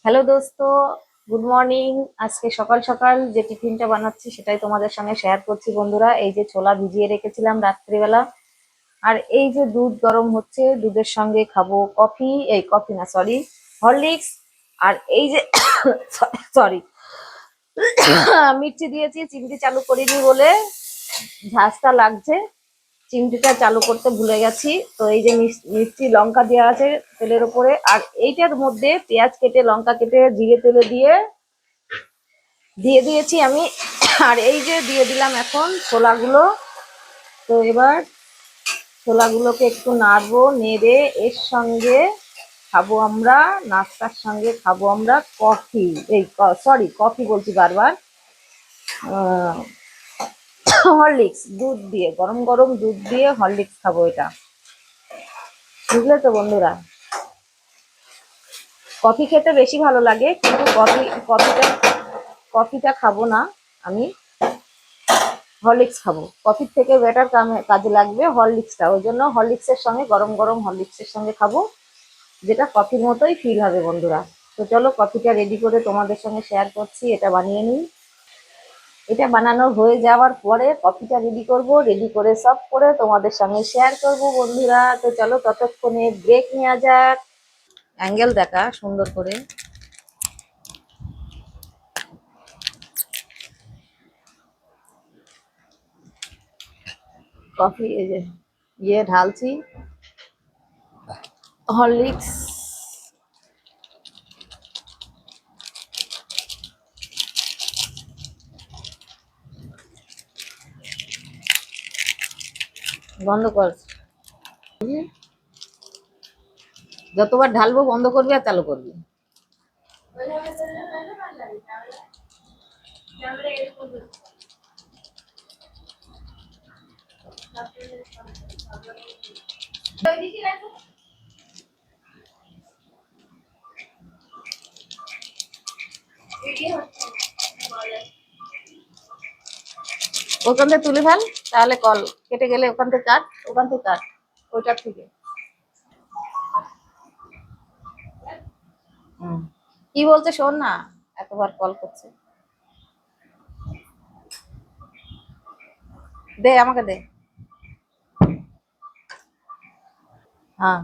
Hello দোস্ত, good morning. আজকে সকাল সকাল যে টিফিনটা বানাচ্ছি সেটাই তোমাদের সঙ্গে শেয়ার করছি বন্ধুরা। এই যে ছোলা ভিজিয়ে রেখেছিলাম রাত্রিবেলা, আর এই যে দুধ গরম হচ্ছে, দুধের সঙ্গে খাবো কফি, এই কফি না সরি, হরলিক্স। আর এই যে সরি, মির্চি দিয়েছি, চিমটি চালু করিনি বলে ঝাঁজটা লাগছে। চিমটিটা চালু করতে ভুলে গেছি। তো এই যে মিষ্টি লঙ্কা দেওয়া আছে তেলের উপরে, আর এইটার মধ্যে পেঁয়াজ কেটে লঙ্কা কেটে জিরে তেলে দিয়ে দিয়ে দিয়েছি আমি। আর এই যে দিয়ে দিলাম এখন ছোলাগুলো। তো এবার ছোলাগুলোকে একটু নাড়বো, নেড়ে এর সঙ্গে খাবো আমরা, নাস্তার সঙ্গে খাবো আমরা কফি, এই সরি কফি বলছি বারবার, হরলিক্স দুধ দিয়ে, গরম গরম দুধ দিয়ে হরলিক্স খাবো এটা। বুঝলে তো বন্ধুরা, কফি খেতে বেশি ভালো লাগে, কিন্তু কফিটা কফিটা খাবো না আমি, হরলিক্স খাবো। কফির থেকে বেটার কাজে লাগবে হরলিক্সটা, ওই জন্য হরলিক্সের সঙ্গে, গরম গরম হরলিক্সের সঙ্গে খাবো, যেটা কফির মতোই ফিল হবে বন্ধুরা। তো চলো কফিটা রেডি করে তোমাদের সঙ্গে শেয়ার করছি, এটা বানিয়ে নিই। এটা বানানো হয়ে যাওয়ার পরে কফিটা রেডি করব, রেডি করে সব করে তোমাদের সঙ্গে শেয়ার করব বন্ধুরা। তো চলো ততক্ষণে ব্রেক নেওয়া যাক। অ্যাঙ্গেল দেখা সুন্দর করে। কফি এই যে ঢালছি হরলিক্স। বন্ধ কর, যতবার ঢালবো বন্ধ করবি আর চালু করবি। ওখান থেকে তুলে ফেল, তাহলে কল কেটে গেলে ওখান থেকে কাট, ওখান থেকে কাট, ওইটার থেকে। কি বলছে শোন না, এতবার কল করছে। দে আমাকে দে। হ্যাঁ